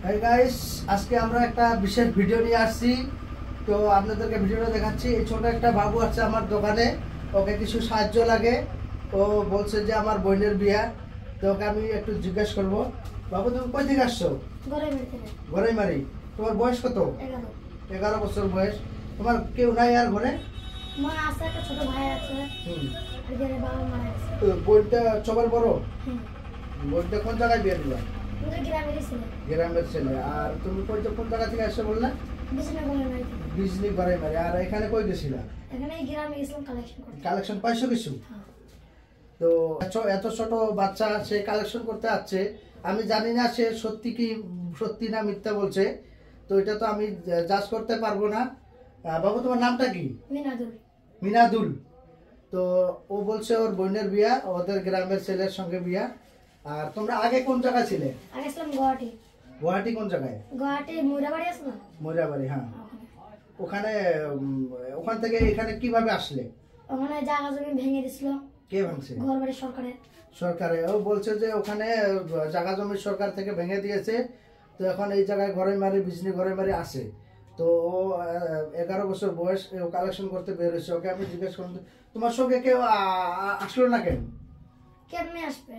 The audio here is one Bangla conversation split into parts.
হাই গাইস, আজকে আমরা একটা বিশেষ ভিডিও নিয়ে আসছি। তো আপনাদেরকে ভিডিওটা দেখাচ্ছি। এই ছোট একটা বাবু আছে আমার দোকানে, ওকে কিছু সাহায্য লাগে। ও বলছে যে আমার বোনের বিয়া, তো ওকে আমি একটু জিজ্ঞেস করবো। বাবু, তুমি কই থেকে আসছো? গড়াইমারি। তোমার বয়স কত? 11 বছর বয়স। তোমার কেউ নাই আর ঘরে? মা আছে, একটা ছোট ভাই আছে। আর বাবা মারা গেছে। বোনটা সবার বড়? বোনটা কোন জায়গায় বিয়ে দিলা? গ্রামের ছেলে। আর তুমি কোন জায়গা থেকে আসছো বললা? বিজলি গড়াইমারি। আর এখানে কই গেছিলা? কালেকশন পাইছো কিছু? তো এত ছোট বাচ্চা সে কালেকশন করতে আসছে, আমি জানি না সে সত্যি না মিথ্যা বলছে। তো এটা তো আমি জাজ করতে পারবো না। বাবু, তোমার নামটা কি? মিনাদুল। তো ও বলছে ওর বোনের বিয়া, ওদের গ্রামের ছেলের সঙ্গে বিয়া। আর তোমরা আগে কোন জায়গায় ছিলে? আগে ছিলাম গুয়াহাটি। গুয়াহাটি কোন জায়গায়? গুয়াহাটি ময়রাবাড়ি আছে না? ময়রাবাড়ি, হ্যাঁ। ওখান থেকে এখানে কিভাবে আসলে? ওখানে জায়গা জমি ভেঙে দিছিল। কে ভাঙছে? ঘরবাড়ি সরকারে। ও বলছে যে ওখানে জায়গা জমি সরকার থেকে ভেঙে দিয়েছে। তো এখন এই জায়গায় গড়াইমারি, বিজনি গড়াইমারি আছে। তো ও 11 বছর বয়স, ও কালেকশন করতে বের হয়েছে। ওকে আমি জিজ্ঞেস করলাম, তোমার সঙ্গে কেউ আসলো না কেন? কেমনে আসবে?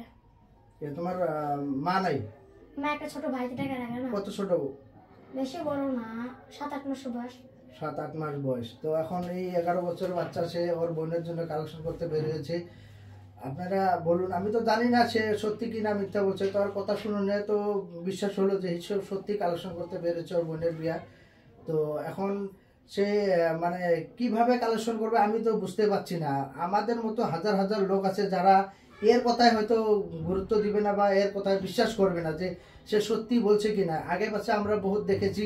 তোমার মা নাই? মা একটা ছোট ভাই টাকা রাখে না। কত ছোট? বেশি বড় না, 7-8 মাস বয়স। 7-8 মাস বয়স। তো এখন এই 11 বছর বাচ্চা, সে ওর বোনের জন্য কালেকশন করতে বের হয়েছে। আপনারা বলুন, আমি তো জানি না সে সত্যি কি না মিথ্যা বলছে। তো আর কথা শুনে তো বিশ্বাস হলো যে হিসেব সত্যি কালেকশন করতে বেরোচ্ছে ওর বোনের বিয়া। তো এখন সে মানে কিভাবে কালেকশন করবে আমি তো বুঝতে পারছি না। আমাদের মতো হাজার হাজার লোক আছে যারা এর কথায় হয়তো গুরুত্ব দিবে না বা এর কথায় বিশ্বাস করবে না যে সে সত্যি বলছে কিনা। আগে পাশে আমরা বহুত দেখেছি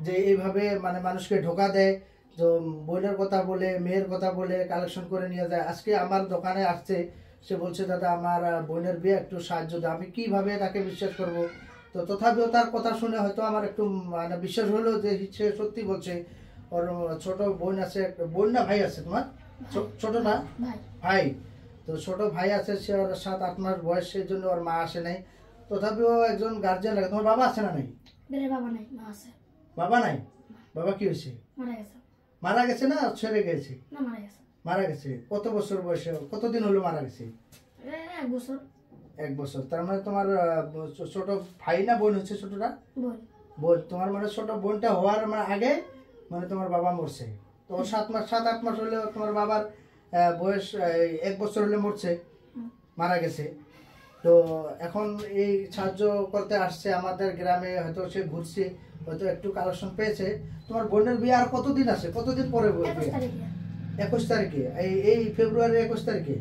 যে এইভাবে মানে মানুষকে ধোঁকা দেয়, তো বোনের কথা বলে, মেয়ের কথা বলে কালেকশন করে নিয়ে যায়। আজকে আমার দোকানে আসছে, সে বলছে দাদা আমার বোনের বিয়ে, একটু সাহায্য দাও। আমি কিভাবে তাকে বিশ্বাস করব? তো তথাপিও তার কথা শুনে হয়তো আমার একটু মানে বিশ্বাস হলো যে সে সত্যি বলছে। ওর ছোট বোন আছে, বোন না ভাই আছে তোমার? ছোট না ভাই। তো ছোট ভাই আছে, সে ওর 7-8 মাস বয়স, সেই জন্য ওর মা আসে নাই। তথাপিও একজন গার্জিয়ান লাগে। তোমার বাবা আছে না? নাই। বাবা নাই, মা আছে। বাবা নাই? বাবা কি হয়েছে? মারা গেছে না ছেড়ে গেছে? মারা গেছে। কত বছর বয়সে, কতদিন হলো মারা গেছে? 1 বছর। তার মানে তোমার ছোট ভাই না বোন হচ্ছে? ছোটটা বোন। তোমার মানে ছোট বোনটা হওয়ার মানে আগে মানে তোমার বাবা মরছে। তো 7-8 মাস হলে তোমার বাবার বয়স 1 বছর হলে মরছে, মারা গেছে। তো এখন এই সাহায্য করতে আসছে আমাদের গ্রামে, হয়তো সে ঘুরছে, হয়তো একটু কালেকশন পেয়েছে। তোমার বোনের বিয়ে আর কতদিন আছে? কতদিন পরে? 21 তারিখে। এই ফেব্রুয়ারি 21 তারিখে।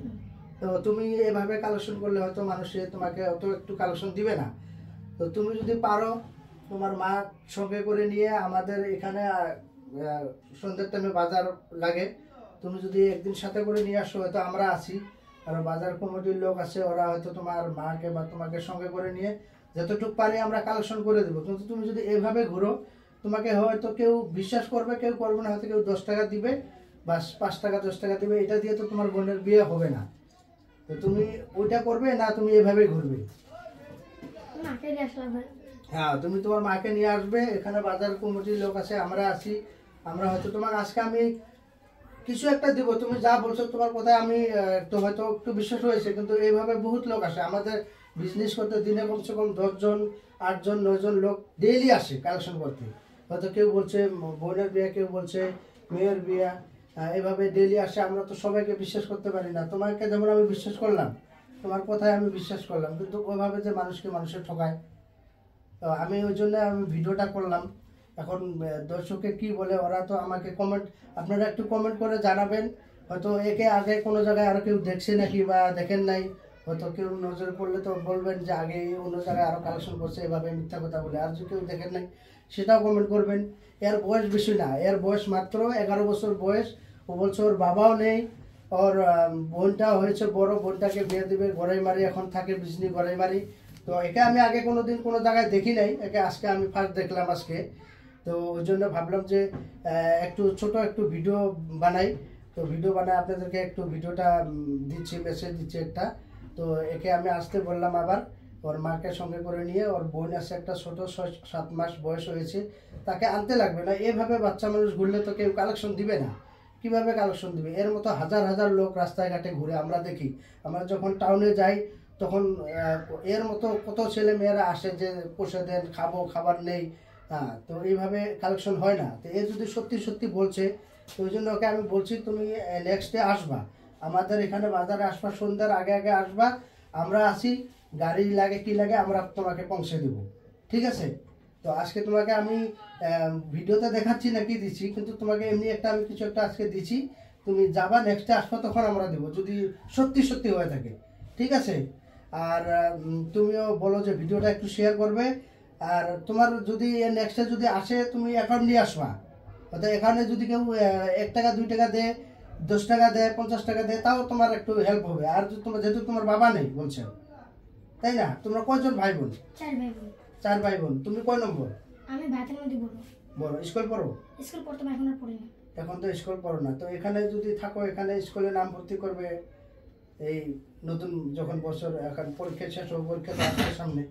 তো তুমি এভাবে কালেকশন করলে হয়তো মানুষে তোমাকে অত একটু কালেকশন দিবে না। তো তুমি যদি পারো তোমার মা সঙ্গে করে নিয়ে, আমাদের এখানে সন্ধ্যের টাইমে বাজার লাগে, তুমি যদি একদিন সাথে করে নিয়ে আসো, হয়তো আমরা আছি, আর বাজার কমিটির লোক আছে, ওরা হয়তো তোমার মাকে বা তোমাকে সঙ্গে করে নিয়ে যতটুকু পারি আমরা কালেকশন করে দেবো। কিন্তু তুমি যদি এভাবে ঘুরো, তোমাকে হয়তো কেউ বিশ্বাস করবে, কেউ করবে না। হয়তো কেউ 10 টাকা দিবে বা 5 টাকা 10 টাকা দিবে, এটা দিয়ে তো তোমার বোনের বিয়ে হবে না। তো তুমি ওইটা করবে না, তুমি এভাবে ঘুরবে? হ্যাঁ, তুমি তোমার মাকে নিয়ে আসবে। এখানে বাজার কমিটির লোক আছে, আমরা আছি। আমরা হয়তো তোমাকে আজকে আমি কিছু একটা দিব। তুমি যা বলছো তোমার কথায় আমি তো হয়তো একটু বিশ্বাস হয়েছে, কিন্তু এইভাবে বহুত লোক আসে আমাদের বিজনেস করতে। দিনে কমসে কম 10 জন 8 জন 9 জন লোক ডেইলি আসে কালেকশন করতে। হয়তো কেউ বলছে বোনের বিয়ে, কেউ বলছে মেয়ের বিয়া, এভাবে ডেইলি আসে। আমরা তো সবাইকে বিশ্বাস করতে পারি না। তোমাকে যেমন আমি বিশ্বাস করলাম, তোমার কথায় আমি বিশ্বাস করলাম, কিন্তু ওইভাবে যে মানুষের ঠকায়। তো আমি ওই জন্য আমি ভিডিওটা করলাম। এখন দর্শকে কি বলে ওরা তো আমাকে আপনারা একটু কমেন্ট করে জানাবেন। হয়তো একে আগে কোনো জায়গায় আরো কেউ দেখছে নাকি বা দেখেন নাই, হয়তো কেউ নজরে পড়লে তো বলবেন যে আগে অন্য জায়গায় আরো কালেকশন করছে এভাবে মিথ্যা কথা বলে। আর যদি কেউ দেখেন নাই সেটাও কমেন্ট করবেন। এর বয়স বেশি না, এর বয়স মাত্র 11 বছর বয়স। ও বলছে ওর বাবাও নেই, ওর বোনটা হয়েছে বড়, বোনটাকে বিয়ে দেবে গড়াইমারি, এখন থাকে বিজনি গড়াইমারি। তো একে আমি আগে কোনোদিন কোনো জায়গায় দেখি নাই, একে আজকে আমি ফার্স্ট দেখলাম আজকে। তো ওই জন্য ভাবলাম যে একটু ছোট একটু ভিডিও বানাই। তো ভিডিও বানাই আপনাদেরকে একটু ভিডিওটা দিচ্ছি, মেসেজ দিচ্ছি একটা। তো একে আমি আসতে বললাম আবার। ওর মাকে সঙ্গে করে নিয়ে, ওর বোন আছে একটা ছোট 6-7 মাস বয়স হয়েছে, তাকে আনতে লাগবে না। এভাবে বাচ্চা মানুষ ঘুরলে তো কেউ কালেকশন দিবে না, কিভাবে কালেকশন দিবে? এর মতো হাজার হাজার লোক রাস্তায় ঘাটে ঘুরে আমরা দেখি। আমরা যখন টাউনে যাই তখন এর মতো কত ছেলে মেয়েরা আসে যে পোষে দেন, খাবো, খাবার নেই। হ্যাঁ, তো এইভাবে কালেকশন হয় না। তো এ যদি সত্যি সত্যি বলছে, তো ওই জন্য ওকে আমি বলছি তুমি নেক্সট ডে আসবা আমাদের এখানে বাজারে, আসবা সন্ধ্যার আগে আগে আসবা। আমরা আসি, গাড়ি লাগে কি লাগে আমরা তোমাকে পৌঁছে দেব, ঠিক আছে? তো আজকে তোমাকে আমি ভিডিওতে দেখাচ্ছি না কি দিচ্ছি, কিন্তু তোমাকে এমনি একটা আমি কিছু একটা আজকে দিচ্ছি। তুমি যাবা, নেক্সটে আসবা, তখন আমরা দেবো, যদি সত্যি সত্যি হয়ে থাকে, ঠিক আছে? আর তুমিও বলো যে ভিডিওটা একটু শেয়ার করবে। আর তোমার যদি নেক্সটে যদি আসে, তুমি অ্যাকাউন্ট নিয়ে আসবা। অর্থাৎ এখানে যদি কেউ 1 টাকা 2 টাকা দেয়, 10 টাকা দেয়, 50 টাকা দেয়, তাও তোমার একটু হেল্প হবে। আর যদি তোমার, যেহেতু তোমার বাবা নেই বলছে, তাই না? তোমরা কয়জন ভাই বোন? 4 ভাই বোন। 4 ভাই বোন। তুমি কয় নম্বর? আমি ভাতের মধ্যে বড়। বড়। স্কুল পড়ো? স্কুল পড়তাম, এখন আর পড়ি না। এখন তো স্কুল পড়ো না। তো এখানে যদি থাকো, এখানে স্কুলে নাম ভর্তি করবে এই নতুন যখন বছর, এখন পরীক্ষা শেষ হবে, পরীক্ষা তো আসছে সামনে।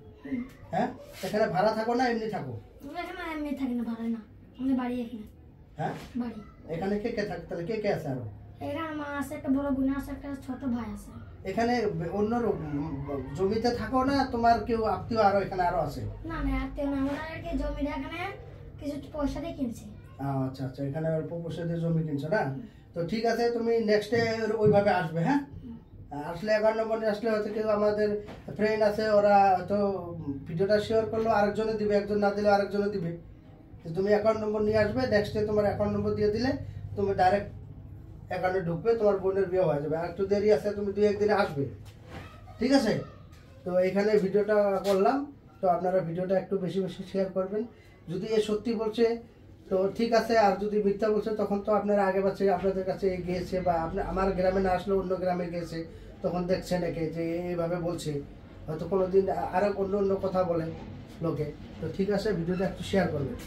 হ্যাঁ, এখানে ভাড়া থাকো না এমনি থাকো? আমরা এখানে এমনি থাকি না, ভাড়া না, আমাদের বাড়ি এখানে। হ্যাঁ, বাড়ি এখানে কে কে থাকে তাহলে? কে কে আছে আরো? এখানে মা আছে, একটা বড় বোন আছে, একটা ছোট ভাই আছে। এখানে অন্য জমিতে থাকো না? তোমার কেউ আত্মীয় আরো এখানে আরো আছে? না না, আত্মীয় না, আমরা আর কি জমিটা এখানে কিছু পয়সা দিয়ে কিনছি। আচ্ছা আচ্ছা, এখানে অল্প পয়সা দিয়ে জমি কিনছো না? তো ঠিক আছে, তুমি নেক্সট ডে ওইভাবে আসবে। হ্যাঁ, আসলে 11 নম্বরে আসলে হয়তো কেউ আমাদের ফ্রেন্ড আছে, ওরা হয়তো ভিডিওটা শেয়ার করলো, আরেকজনে দিবে, একজন না দিলে আরেকজনে দিবে। তো তুমি অ্যাকাউন্ট নম্বর নিয়ে আসবে, নেক্সট ডে তোমার অ্যাকাউন্ট নম্বর দিয়ে দিলে তুমি ডাইরেক্ট অ্যাকাউন্টে ঢুকবে, তোমার বোনের বিয়ে হয়ে যাবে। আর একটু দেরি আছে, তুমি 2-1 দিনে আসবে, ঠিক আছে? তো এখানে ভিডিওটা করলাম। তো আপনারা ভিডিওটা একটু বেশি বেশি শেয়ার করবেন। যদি এ সত্যি বলছে তো ঠিক আছে, আর যদি মিথ্যা বলছে তখন তো আপনারা আগে বাচ্চা আপনাদের কাছে গিয়েছে, বা আপনি আমার গ্রামে না আসলে অন্য গ্রামে গিয়েছে, তখন দেখছেন একে যে এইভাবে বলছে, হয়তো কোনো দিন আরও অন্য অন্য কথা বলে লোকে। তো ঠিক আছে, ভিডিওটা একটু শেয়ার করবেন।